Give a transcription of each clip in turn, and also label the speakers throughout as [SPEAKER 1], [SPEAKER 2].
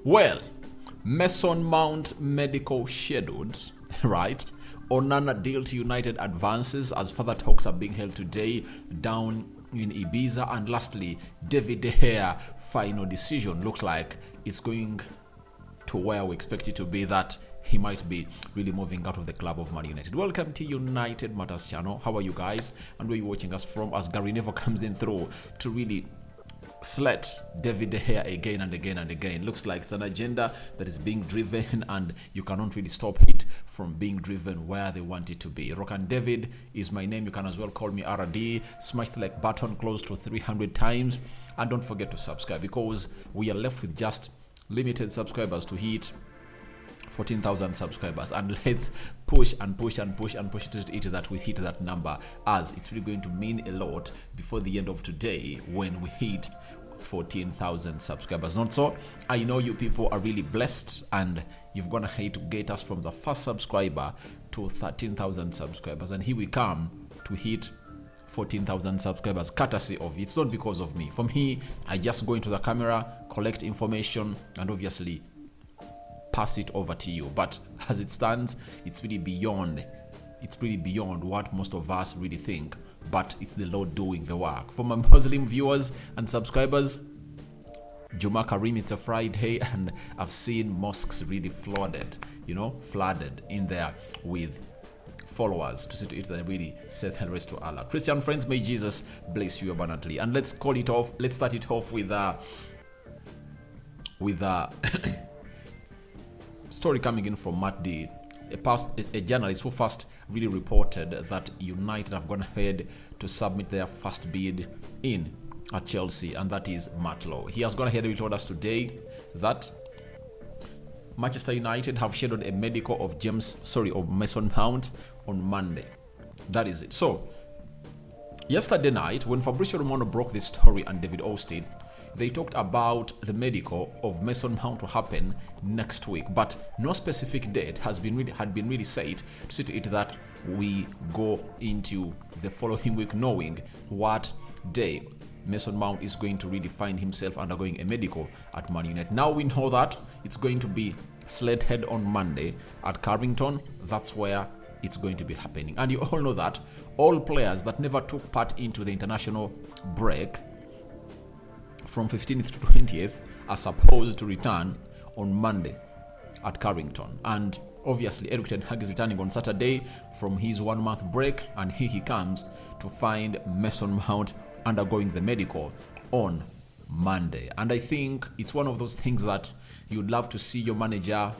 [SPEAKER 1] Well, Mason Mount medical scheduled, right? Onana deal to United advances as further talks are being held today down in Ibiza. And lastly, David De Gea final decision looks like it's going to where we expect it to be, that he might be really moving out of the club of Man United. Welcome to United Matters channel. How are you guys? And where are you watching us from as Gary Neville comes in through to really slate David De Gea again and again and again. Looks like it's an agenda that is being driven and you cannot really stop it from being driven where they want it to be. Rock and David is my name. You can as well call me RD. Smash the like button close to 300 times and don't forget to subscribe because we are left with just limited subscribers to hit 14,000 subscribers, and let's push and push and push and push to it that we hit that number, as it's really going to mean a lot before the end of today when we hit 14,000 subscribers. Not so, I know you people are really blessed and you've gone ahead to get us from the first subscriber to 13,000 subscribers, and here we come to hit 14,000 subscribers courtesy of you. It's not because of me. For me, I just go into the camera, collect information, and obviously pass it over to you. But as it stands, it's really beyond what most of us really think, but it's the Lord doing the work. For my Muslim viewers and subscribers, Juma Karim, it's a Friday and I've seen mosques really flooded in there with followers to see to it that really say and rest to Allah. Christian friends, may Jesus bless you abundantly. And let's start it off with story coming in from Matt D, a journalist who first really reported that United have gone ahead to submit their first bid in at Chelsea, and that is Matt Law. He has gone ahead and told us today that Manchester United have scheduled a medical of Mason Mount on Monday. That is it. So, yesterday night, when Fabrizio Romano broke this story and David Austin, they talked about the medical of Mason Mount to happen next week, but no specific date had been really said to see to it that we go into the following week knowing what day Mason Mount is going to really find himself undergoing a medical at Man United. Now we know that it's going to be slated on Monday at Carrington. That's where it's going to be happening. And you all know that all players that never took part into the international break from 15th to 20th are supposed to return on Monday at Carrington. And obviously Eric Ten Hag is returning on Saturday from his 1 month break, and here he comes to find Mason Mount undergoing the medical on Monday. And I think it's one of those things that you'd love to see your manager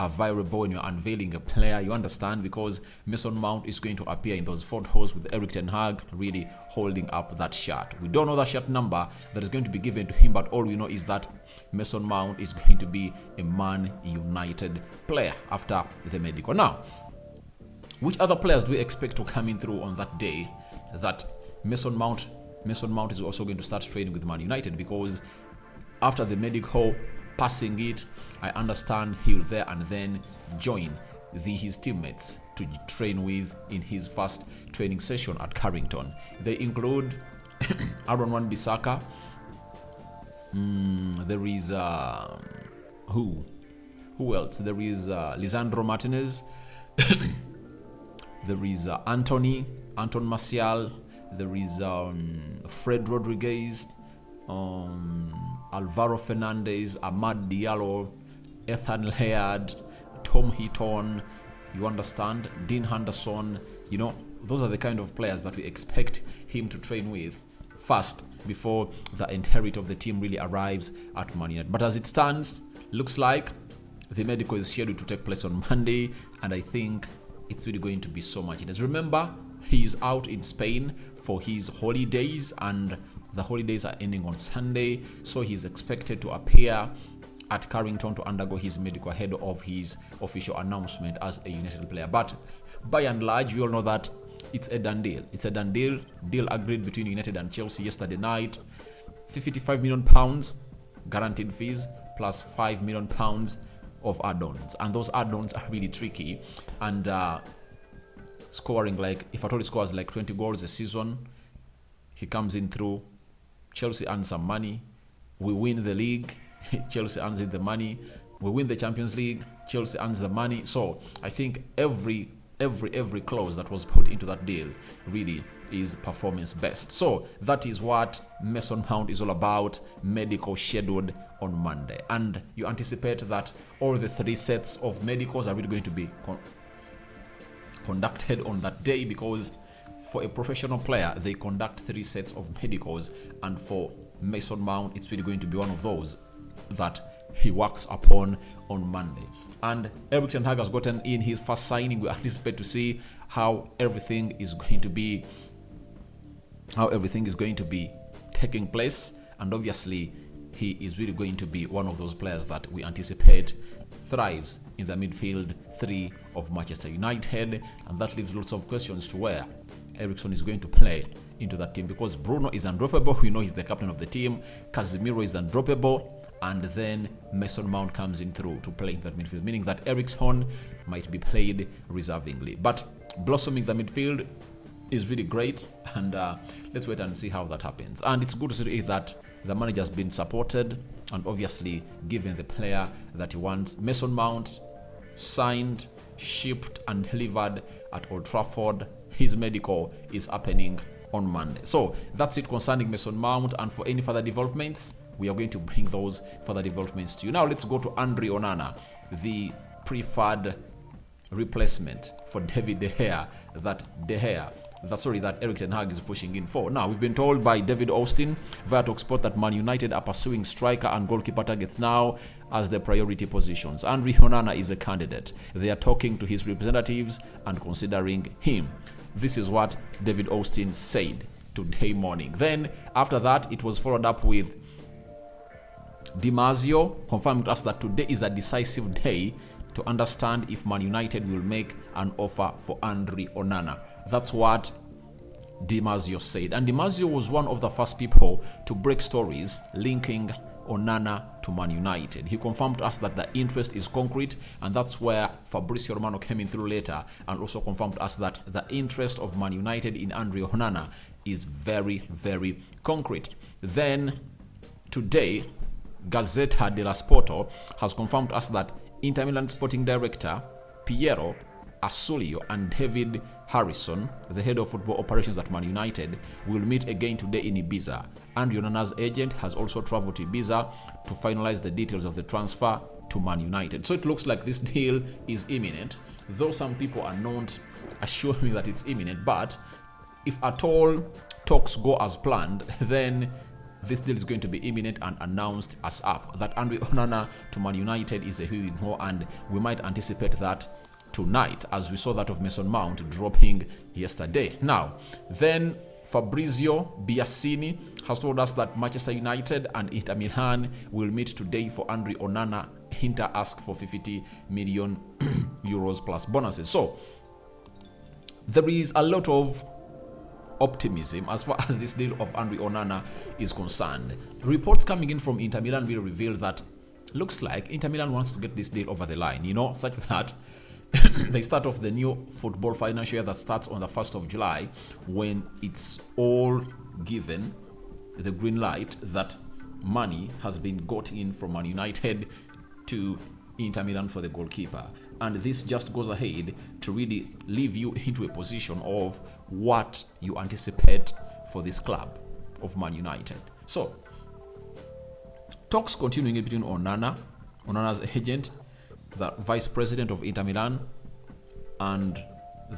[SPEAKER 1] available when you're unveiling a player, you understand, because Mason Mount is going to appear in those photos with Eric Ten Hag really holding up that shirt. We don't know the shirt number that is going to be given to him, but all we know is that Mason Mount is going to be a Man United player after the medical. Now, which other players do we expect to come in through on that day that Mason Mount is also going to start training with Man United? Because after the medical, passing it, I understand he'll there and then join his teammates to train with in his first training session at Carrington. They include Aaron Wan-Bissaka. There is who else? There is Lisandro Martinez. There is Anton Martial. There is Fred Rodriguez, Alvaro Fernandez, Amad Diallo, Ethan Laird, Tom Heaton, you understand, Dean Henderson. Those are the kind of players that we expect him to train with first before the inherit of the team really arrives at Man United. But as it stands, looks like the medical is scheduled to take place on Monday, and I think it's really going to be so much. Remember, he is out in Spain for his holidays, and the holidays are ending on Sunday, so he's expected to appear at Carrington to undergo his medical ahead of his official announcement as a United player. But by and large, we all know that it's a done deal. It's a done deal. Deal agreed between United and Chelsea yesterday night. £55 million guaranteed fees plus £5 million of add-ons. And those add-ons are really tricky. And scoring, if at all he scores 20 goals a season, he comes in through. Chelsea earn some money. We win the league. Chelsea earns the money. We win the Champions League, Chelsea earns the money. So I think every clause that was put into that deal really is performance based. So that is what Mason Mount is all about. Medical scheduled on Monday, and you anticipate that all the 3 sets of medicals are really going to be conducted on that day, because for a professional player they conduct 3 sets of medicals, and for Mason Mount it's really going to be one of those that he works upon on Monday. And Erik ten Hag has gotten in his first signing. We anticipate to see how everything is going to be taking place, and obviously he is really going to be one of those players that we anticipate thrives in the midfield 3 of Manchester United, and that leaves lots of questions to where Eriksen is going to play into that team, because Bruno is undroppable. We know he's the captain of the team. Casemiro is undroppable, and then Mason Mount comes in through to play in that midfield, meaning that Eriksen might be played reservingly. But blossoming the midfield is really great, and let's wait and see how that happens. And it's good to see that the manager has been supported and obviously given the player that he wants. Mason Mount signed, shipped and delivered at Old Trafford. His medical is happening on Monday. So that's it concerning Mason Mount, and for any further developments we are going to bring those further developments to you. Now let's go to Andre Onana, the preferred replacement for David De Gea that Erik ten Hag is pushing in for. Now, we've been told by David Austin via TalkSport that Man United are pursuing striker and goalkeeper targets now as their priority positions. Andre Onana is a candidate. They are talking to his representatives and considering him. This is what David Austin said today morning. Then, after that, it was followed up with Di Marzio confirming to us that today is a decisive day to understand if Man United will make an offer for Andre Onana. That's what Di Marzio said. And Di Marzio was one of the first people to break stories linking Onana to Man United. He confirmed to us that the interest is concrete, and that's where Fabrizio Romano came in through later and also confirmed to us that the interest of Man United in Andre Onana is very, very concrete. Then today, Gazzetta dello Sport has confirmed to us that Inter Milan sporting director Piero Asulio and David Harrison, the head of football operations at Man United, will meet again today in Ibiza. Andre Onana's agent has also traveled to Ibiza to finalize the details of the transfer to Man United. So it looks like this deal is imminent, though some people are not assuring that it's imminent. But if at all talks go as planned, then this deal is going to be imminent and announced as up. That Andre Onana to Man United is a who, and we might anticipate that tonight, as we saw that of Mason Mount dropping yesterday. Now, then Fabrizio Biasini has told us that Manchester United and Inter Milan will meet today for Andre Onana. Inter ask for 50 million euros plus bonuses. So there is a lot of optimism as far as this deal of Andre Onana is concerned. Reports coming in from Inter Milan will reveal that looks like Inter Milan wants to get this deal over the line, such that they start off the new football financial year that starts on the 1st of July, when it's all given the green light that money has been got in from Man United to Inter Milan for the goalkeeper. And this just goes ahead to really leave you into a position of what you anticipate for this club of Man United. So, talks continuing between Onana's agent, the vice president of Inter Milan, and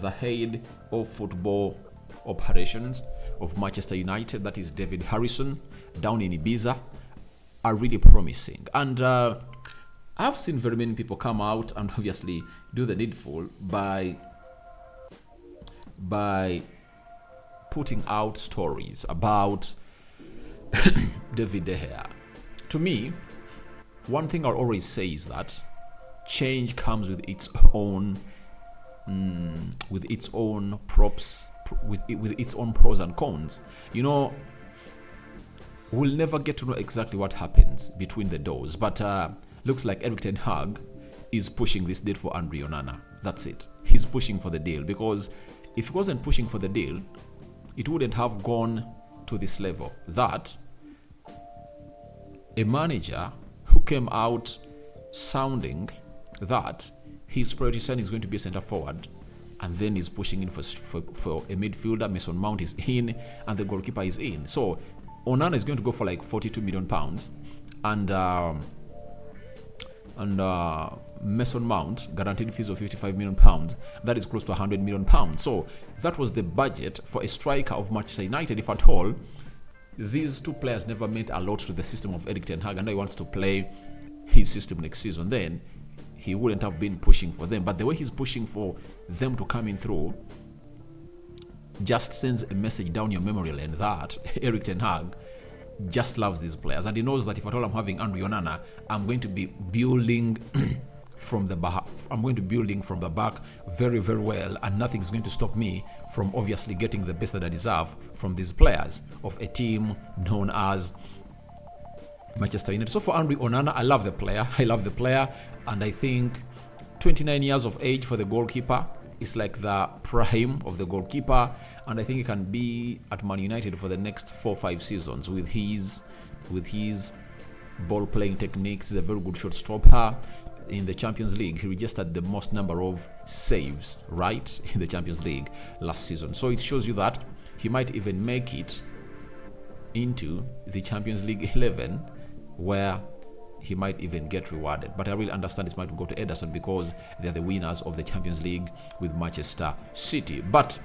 [SPEAKER 1] the head of football operations of Manchester United, that is David Harrison, down in Ibiza, are really promising. And I've seen very many people come out and obviously do the needful by putting out stories about David De Gea. To me, one thing I'll always say is that change comes with its own props, with its own pros and cons. We'll never get to know exactly what happens between the doors, but looks like Erik ten Hag is pushing this deal for Andre Onana. That's it. He's pushing for the deal, because if he wasn't pushing for the deal, it wouldn't have gone to this level. That a manager who who came out sounding that his priority sign is going to be a center forward, and then he's pushing in for a midfielder. Mason Mount is in, and the goalkeeper is in. So Onana is going to go for like 42 million pounds, and Mason Mount guaranteed fees of 55 million pounds. That is close to 100 million pounds. So that was the budget for a striker of Manchester United. If at all, these two players never meant a lot to the system of Erik ten Hag, and now he wants to play his system next season. Then he wouldn't have been pushing for them. But the way he's pushing for them to come in through just sends a message down your memory lane that Erik ten Hag just loves these players. And he knows that if at all I'm having Andre Onana, I'm going to be building from the back. I'm going to building from the back very, very well, and nothing's going to stop me from obviously getting the best that I deserve from these players of a team known as Manchester United. So for Andre Onana, I love the player, and I think 29 years of age for the goalkeeper is like the prime of the goalkeeper, and I think he can be at Man United for the next 4-5 seasons with his ball playing techniques. He's a very good shot stopper. In the Champions League, he registered the most number of saves, right, in the Champions League last season. So it shows you that he might even make it into the Champions League 11, where he might even get rewarded. But I really understand it might go to Ederson because they're the winners of the Champions League with Manchester City. But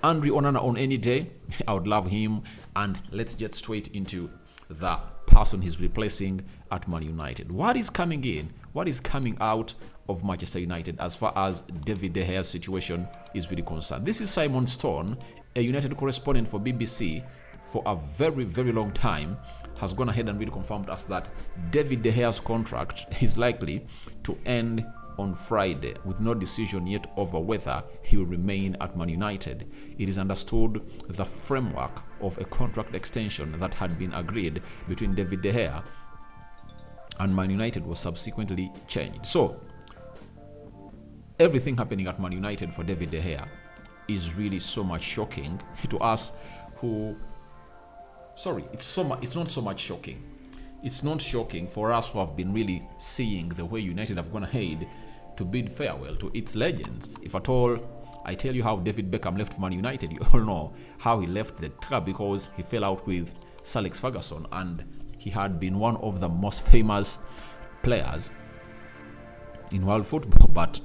[SPEAKER 1] Andre Onana on any day, I would love him. And let's get straight into the person he's replacing at Man United. What is coming in? What is coming out of Manchester United as far as David De Gea's situation is really concerned? This is Simon Stone, a United correspondent for BBC for a very, very long time, has gone ahead and really confirmed us that David De Gea's contract is likely to end on Friday, with no decision yet over whether he will remain at Man United. It is understood the framework of a contract extension that had been agreed between David De Gea and Man United was subsequently changed. So everything happening at Man United for David De Gea is really so much shocking to us who... Sorry, it's not so much shocking. It's not shocking for us who have been really seeing the way United have gone ahead to bid farewell to its legends. If at all, I tell you how David Beckham left Man United, you all know how he left the club because he fell out with Sir Alex Ferguson, and he had been one of the most famous players in world football. But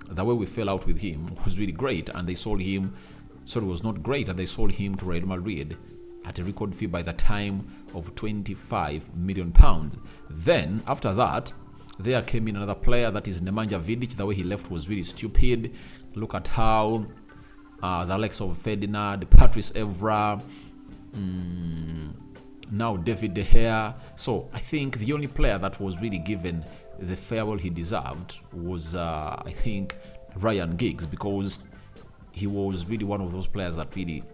[SPEAKER 1] the way we fell out with him was really great, and they sold him. Sorry, it was not great, and they sold him to Real Madrid at a record fee by the time of £25 million. Then, after that, there came in another player, that is Nemanja Vidic. The way he left was really stupid. Look at how the likes of Ferdinand, Patrice Evra, now David De Gea. So I think the only player that was really given the farewell he deserved was, I think, Ryan Giggs, because he was really one of those players that really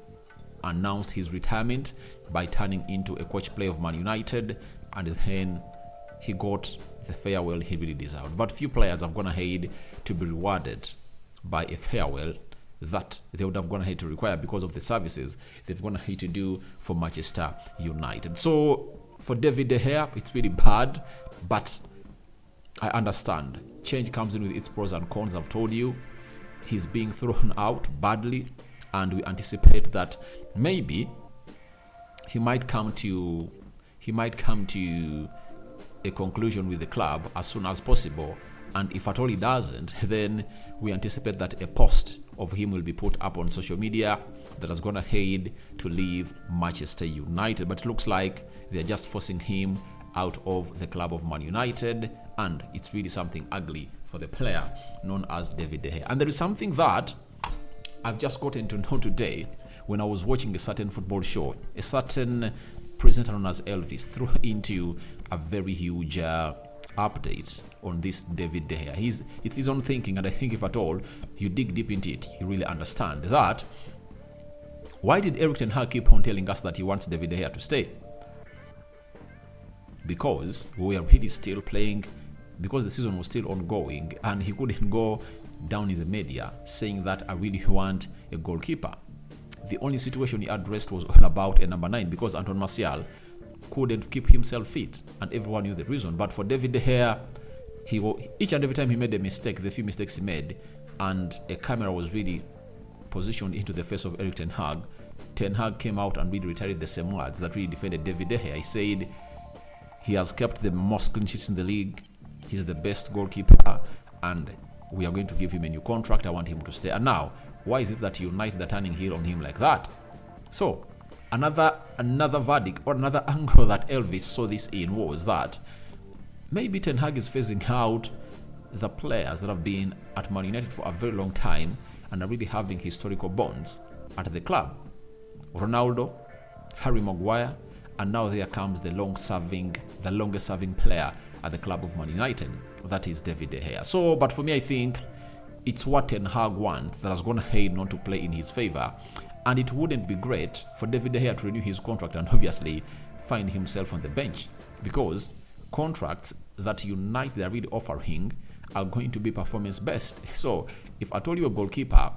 [SPEAKER 1] announced his retirement by turning into a coach player of Man United, and then he got the farewell he really deserved. But few players have gone ahead to be rewarded by a farewell that they would have gone ahead to require because of the services they've gone ahead to do for Manchester United. So for David De Gea, it's really bad, but I understand. Change comes in with its pros and cons. I've told you, he's being thrown out badly, and we anticipate that maybe he might come to a conclusion with the club as soon as possible. And if at all he doesn't, then we anticipate that a post of him will be put up on social media that has gone ahead to leave Manchester United. But it looks like they're just forcing him out of the club of Man United, and it's really something ugly for the player known as David De Gea. And there is something that I've just gotten to know today when I was watching a certain football show. A certain presenter known as Elvis threw into a very huge update on this David De Gea. It's his own thinking, and I think if at all you dig deep into it, you really understand that. Why did Erik ten Hag keep on telling us that he wants David De Gea to stay? Because we are really still playing, because the season was still ongoing, and he couldn't go down in the media saying that I really want a goalkeeper. The only situation he addressed was all about a number 9, because Anton Martial couldn't keep himself fit, and everyone knew the reason. But for David De Gea, each and every time he made a mistake, the few mistakes he made, and a camera was really positioned into the face of Erik Ten Hag came out and really reiterated the same words that really defended David De Gea. He said he has kept the most clean sheets in the league, he's the best goalkeeper, and we are going to give him a new contract. I want him to stay. And now, why is it that United are turning heel on him like that? So, another verdict or another angle that Elvis saw this in was that maybe Ten Hag is phasing out the players that have been at Man United for a very long time and are really having historical bonds at the club. Ronaldo, Harry Maguire, and now there comes the longest serving player at the club of Man United. That is David De Gea. So, but for me, I think it's what Ten Hag wants that has gone ahead not to play in his favor. And it wouldn't be great for David De Gea to renew his contract and obviously find himself on the bench, because contracts that United are really offering are going to be performance based. So if I told you a goalkeeper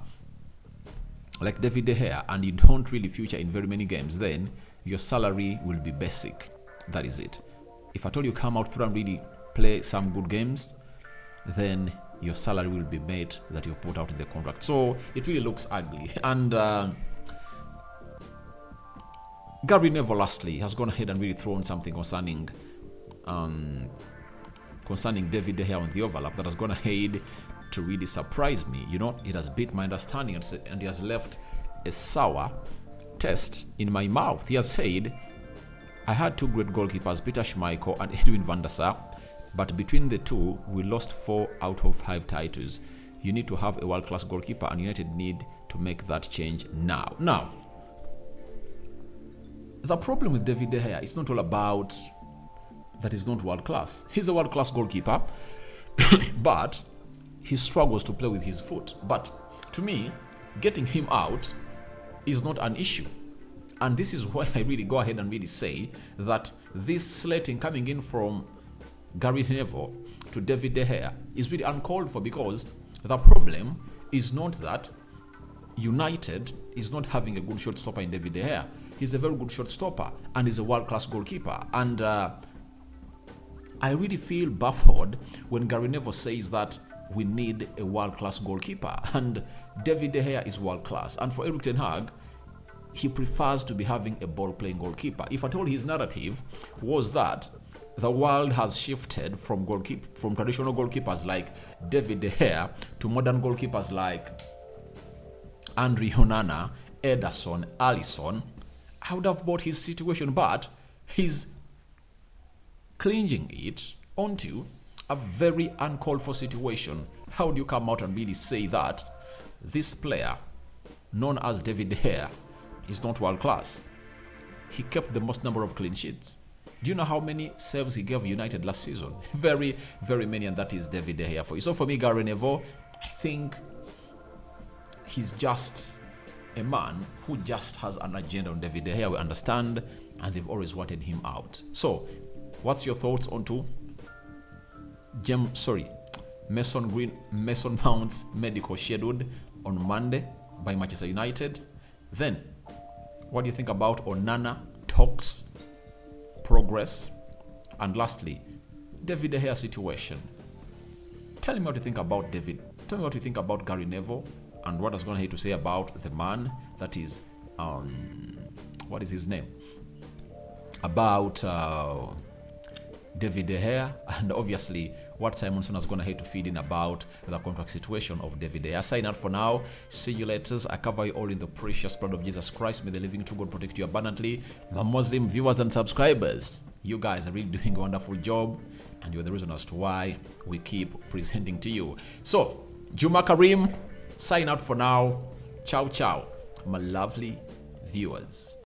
[SPEAKER 1] like David De Gea and you don't really feature in very many games, then your salary will be basic. That is it. If I told you come out through and really play some good games, then your salary will be made that you put out in the contract. So it really looks ugly. And Gary Neville lastly has gone ahead and really thrown something concerning David De Gea on the overlap that has gone ahead to really surprise me. You know, it has beat my understanding and he has left a sour taste in my mouth. He has said, I had two great goalkeepers, Peter Schmeichel and Edwin van der Sar, but between the two, we lost 4 out of 5 titles. You need to have a world-class goalkeeper and United need to make that change now. Now, the problem with David De Gea is not all about that he's not world-class. He's a world-class goalkeeper, but he struggles to play with his foot. But to me, getting him out is not an issue. And this is why I really go ahead and really say that this slating coming in from Gary Neville to David De Gea is really uncalled for, because the problem is not that United is not having a good shot stopper in David De Gea. He's a very good shot stopper and he's a world-class goalkeeper. And I really feel baffled when Gary Neville says that we need a world-class goalkeeper, and David De Gea is world-class. And for Erik Ten Hag, he prefers to be having a ball-playing goalkeeper. If at all his narrative was that the world has shifted from traditional goalkeepers like David De Gea to modern goalkeepers like Andre Onana, Ederson, Alisson, I would have bought his situation, but he's clinging it onto a very uncalled for situation. How do you come out and really say that this player, known as David De Gea, is not world class? He kept the most number of clean sheets. Do you know how many saves he gave United last season? Very, very many, and that is David De Gea for you. So for me, Gary Neville, I think he's just a man who just has an agenda on David De Gea. We understand, and they've always wanted him out. So, what's your thoughts on to Mason Mount's medical scheduled on Monday by Manchester United? Then, what do you think about Onana talks, progress, and lastly, David De Gea situation? Tell me what you think about David. Tell me what you think about Gary Neville, and what has gone ahead to say about the man that is, what is his name? About David De Gea, and obviously what Simonson has gone ahead to feed in about the contract situation of David De Gea. Sign out for now. See you later. I cover you all in the precious blood of Jesus Christ. May the living true God protect you abundantly. My Muslim viewers and subscribers, you guys are really doing a wonderful job, and you're the reason as to why we keep presenting to you. So, Juma Karim, sign out for now. Ciao, ciao, my lovely viewers.